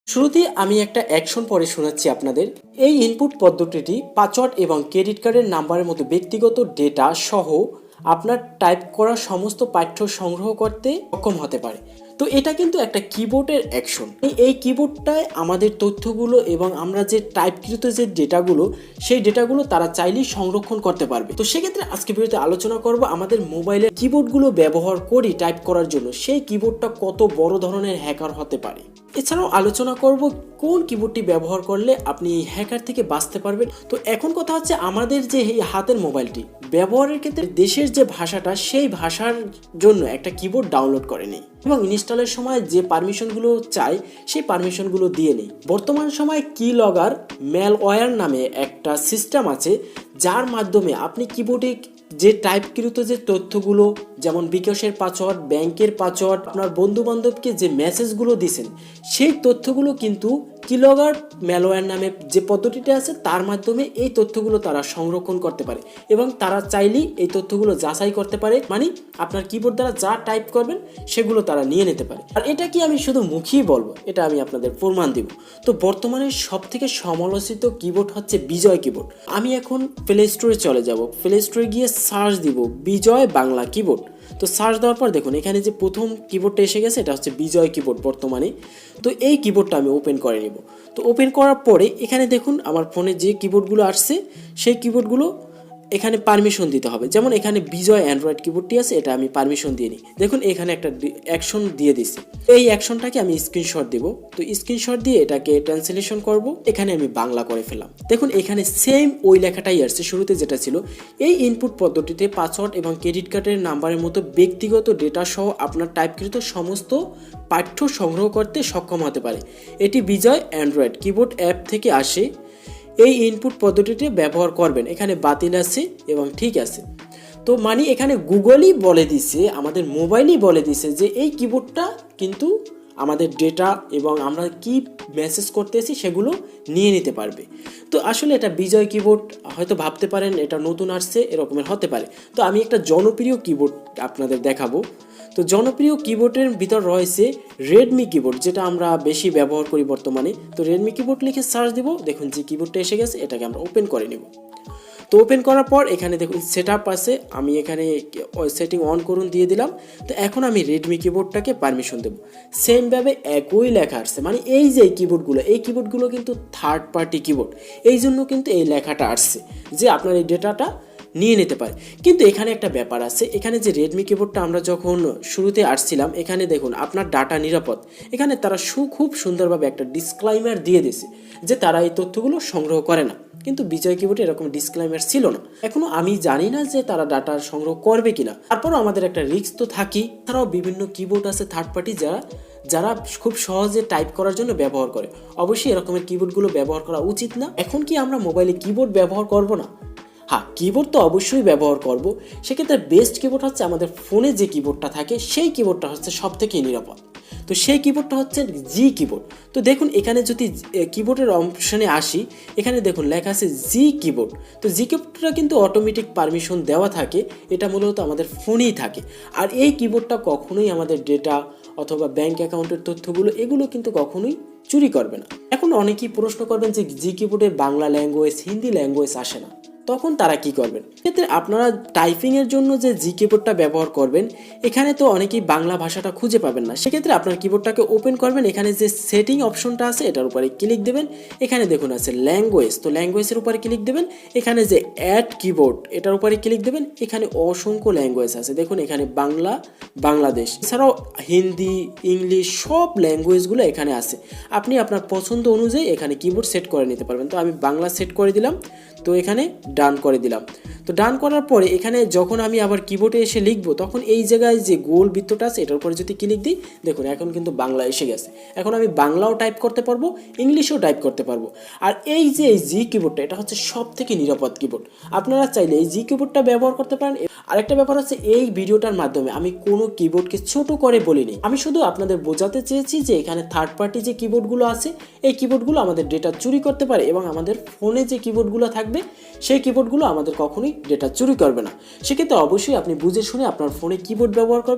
শুরুতে আমি একটা অ্যাকশন পরে শোনাচ্ছি আপনাদের। এই ইনপুট পদ্ধতিটি পাসওয়ার্ড এবং ক্রেডিট কার্ডের নাম্বারের মতো ব্যক্তিগত ডেটা সহ আপনার টাইপ করা সমস্ত পাঠ্য সংগ্রহ করতে সক্ষম হতে পারে। তো এটা কিন্তু একটা কিবোর্ডের অ্যাকশন। এই কিবোর্ডটায় আমাদের তথ্যগুলো এবং আমরা যে টাইপকৃত যে ডেটাগুলো সেই ডেটাগুলো তারা চাইলেই সংরক্ষণ করতে পারবে। তো সেক্ষেত্রে আজকে ভিডিওতে আলোচনা করব আমাদের মোবাইলের কিবোর্ডগুলো ব্যবহার করি টাইপ করার জন্য সেই কিবোর্ডটা কত বড় ধরনের হ্যাকার হতে পারে। এছাড়াও আলোচনা করব কোন কিবোর্ডটি ব্যবহার করলে আপনি হ্যাকার থেকে বাঁচতে পারবেন। তো এখন কথা হচ্ছে আমাদের যে এই হাতের মোবাইলটি ব্যবহারের ক্ষেত্রে দেশের যে ভাষাটা সেই ভাষার জন্য একটা কিবোর্ড ডাউনলোড করে নিই এবং ইনস্টলের সময় যে পারমিশনগুলো চাই সেই পারমিশনগুলো দিয়ে নিই। বর্তমান সময়ে কি লগর ম্যালওয়্যার নামে একটা সিস্টেম আছে যার মাধ্যমে আপনি কিবোর্ডে যে টাইপকৃত যে তথ্যগুলো যেমন বিকাশের পাসওয়ার্ড, ব্যাংকের পাসওয়ার্ড, আপনার বন্ধু বান্ধবকে যে মেসেজগুলো দিয়েছেন সেই তথ্যগুলো কিন্তু কিলগার ম্যালওয়্যার নামে যে পদ্ধতিটা আছে তার মাধ্যমে এই তথ্যগুলো তারা সংরক্ষণ করতে পারে এবং তারা চাইলেই এই তথ্যগুলো যাচাই করতে পারে, মানে আপনার কিবোর্ড দ্বারা যা টাইপ করবেন সেগুলো তারা নিয়ে নিতে পারে। আর এটা কি আমি শুধু মুখেই বলবো, এটা আমি আপনাদের প্রমাণ দিব। তো বর্তমানে সব থেকে সমালোচিত কিবোর্ড হচ্ছে বিজয় কিবোর্ড। আমি এখন প্লে স্টোরে চলে যাব, প্লে স্টোরে গিয়ে সার্চ দিব বিজয় বাংলা কিবোর্ড। তো সার্চ দেওয়ার পর দেখুন এখানে যে প্রথম কিবোর্ডটা এসে গেছে এটা হচ্ছে বিজয় কিবোর্ড বর্তমানে। তো এই কিবোর্ডটা আমি ওপেন করে নিব। তো ওপেন করার পরে এখানে দেখুন আমার ফোনে যে কিবোর্ডগুলো আসছে সেই কিবোর্ডগুলো এখানে পারমিশন দিতে হবে। যেমন এখানে বিজয় অ্যান্ড্রয়েড কিবোর্ডটি আছে, এটা আমি পারমিশন দিয়ে নিই। দেখুন এখানে একটা অ্যাকশন দিয়ে দিছি, এই অ্যাকশনটাকে আমি স্ক্রিনশট দেব। তো স্ক্রিনশট দিয়ে এটাকে ট্রান্সলেশন করব, এখানে আমি বাংলা করে ফেলাম। দেখুন এখানে সেম ওই লেখাটাই আসছে শুরুতে যেটা ছিল। এই ইনপুট পদ্ধতিতে পাসওয়ার্ড এবং ক্রেডিট কার্ডের নাম্বারের মতো ব্যক্তিগত ডেটা সহ আপনার টাইপকৃত সমস্ত পাঠ্য সংগ্রহ করতে সক্ষম হতে পারে। এটি বিজয় অ্যান্ড্রয়েড কিবোর্ড অ্যাপ থেকে আসে। এই ইনপুট পদ্ধতিটি ব্যবহার করবেন। এখানে বাতিল আছে এবং ঠিক আছে। তো মানে এখানে গুগলই বলে দিছে, আমাদের মোবাইলই বলে দিছে যে এই কিবোর্ডটা কিন্তু আমাদের ডেটা এবং আমরা কি মেসেজ করতেছি সেগুলো নিয়ে নিতে পারবে। তো আসলে এটা বিজয় কিবোর্ড, হয়তো ভাবতে পারেন এটা নতুন আসছে এরকমের হতে পারে। তো আমি একটা জনপ্রিয় কিবোর্ড আপনাদের দেখাবো। তো জনপ্রিয় কিবোর্ডের ভিতর রয়েছে রেডমি কিবোর্ড, যেটা আমরা বেশি ব্যবহার করি বর্তমানে। তো রেডমি কিবোর্ড লিখে সার্চ দিব, দেখুন যে কিবোর্ডটা এসে গেছে, এটাকে আমরা ওপেন করে নেব। তো ওপেন করার পর এখানে দেখুন সেট আপ আছে, আমি এখানে সেটিং অন করুন দিয়ে দিলাম। তো এখন আমি রেডমি কিবোর্ডটাকে পারমিশন দেবো। সেমভাবে একই লেখা আসছে, মানে এই যে এই কিবোর্ডগুলো কিন্তু থার্ড পার্টি কিবোর্ড, এই জন্য কিন্তু এই লেখাটা আসছে যে আপনার এই ডেটাটা নিয়ে নিতে পারে। কিন্তু এখানে একটা ব্যাপার আছে, এখানে যে রেডমি কিবোর্ডটা আমরা যখন শুরুতে আসছিলাম এখানে দেখুন আপনার ডাটা নিরাপদ। এখানে তারা খুব সুন্দরভাবে একটা ডিসক্লাইমার দিয়ে দিয়েছে যে তারা এই তথ্যগুলো সংগ্রহ করে না। কিন্তু বিজয় কিবোর্ডে এরকম ডিসক্লাইমার ছিল না। এখনো আমি জানি না যে তারা ডাটা সংগ্রহ করবে কিনা, তারপরও আমাদের একটা রিস্ক তো থাকেই। তারাও বিভিন্ন কিবোর্ড আছে থার্ড পার্টি যারা খুব সহজে টাইপ করার জন্য ব্যবহার করে। অবশ্যই এরকমের কিবোর্ডগুলো ব্যবহার করা উচিত না। এখন কি আমরা মোবাইলে কিবোর্ড ব্যবহার করব না? হ্যাঁ, কিবোর্ড তো অবশ্যই ব্যবহার করব। সেক্ষেত্রে বেস্ট কিবোর্ড হচ্ছে আমাদের ফোনে যে কিবোর্ডটা থাকে সেই কিবোর্ডটা হচ্ছে সব থেকে নিরাপদ। তো সেই কিবোর্ডটা হচ্ছে জি কিবোর্ড। তো দেখুন এখানে যদি কিবোর্ডের অপশনে আসি, এখানে দেখুন লেখা আছে জি কিবোর্ড। তো জি কিবোর্ডটা কিন্তু অটোমেটিক পারমিশন দেওয়া থাকে, এটা মূলত আমাদের ফোনেই থাকে। আর এই কিবোর্ডটা কখনোই আমাদের ডেটা অথবা ব্যাংক অ্যাকাউন্টের তথ্যগুলো এগুলো কিন্তু কখনোই চুরি করবে না। এখন অনেকেই প্রশ্ন করবেন যে জি কিবোর্ডে বাংলা ল্যাঙ্গুয়েজ, হিন্দি ল্যাঙ্গুয়েজ আসে না, তখন তারা কি করবেন? এক্ষেত্রে আপনারা টাইপিংয়ের জন্য যে জি কিবোর্ডটা ব্যবহার করবেন এখানে তো অনেকেই বাংলা ভাষাটা খুঁজে পাবেন না। সেক্ষেত্রে আপনার কিবোর্ডটাকে ওপেন করবেন, এখানে যে সেটিং অপশনটা আছে এটার উপরে ক্লিক দেবেন। এখানে দেখুন আছে ল্যাঙ্গুয়েজ, তো ল্যাঙ্গুয়েজের উপরে ক্লিক দেবেন। এখানে যে অ্যাড কিবোর্ড এটার উপরে ক্লিক দেবেন। এখানে অসংখ্য ল্যাঙ্গুয়েজ আছে, দেখুন এখানে বাংলা, বাংলাদেশ, এছাড়াও হিন্দি, ইংলিশ সব ল্যাঙ্গুয়েজগুলো এখানে আছে। আপনি আপনার পছন্দ অনুযায়ী এখানে কিবোর্ড সেট করে নিতে পারবেন। তো আমি বাংলা সেট করে দিলাম, তো এখানে ডান করে দিলাম। তো ডান করার পরে এখানে যখন আমি আবার কিবোর্ডে এসে লিখবো তখন এই জায়গায় যে গোল বৃত্তটা আছে এটার উপরে যদি ক্লিক দিই, দেখুন এখন কিন্তু বাংলা এসে গেছে। এখন আমি বাংলাও টাইপ করতে পারবো, ইংলিশও টাইপ করতে পারবো। আর এই যে এই জি কিবোর্ডটা এটা হচ্ছে সব থেকে নিরাপদ কিবোর্ড। আপনারা চাইলে এই জি কিবোর্ডটা ব্যবহার করতে পারেন। আরেকটা ব্যাপার হচ্ছে এই ভিডিওটার মাধ্যমে আমি কোনো কিবোর্ডকে ছোট করে বলিনি, আমি শুধু আপনাদের বোঝাতে চেয়েছি যে এখানে থার্ড পার্টি যে কিবোর্ডগুলো আছে এই কিবোর্ডগুলো আমাদের ডেটা চুরি করতে পারে এবং আমাদের ফোনে যে কিবোর্ডগুলো থাকবে সেই কিবোর্ডগুলো আমাদের কখনোই ডেটা চুরি করবে না। সেক্ষেত্রে অবশ্যই আপনি বুঝে শুনে আপনার ফোনে কিবোর্ড ব্যবহার করবেন।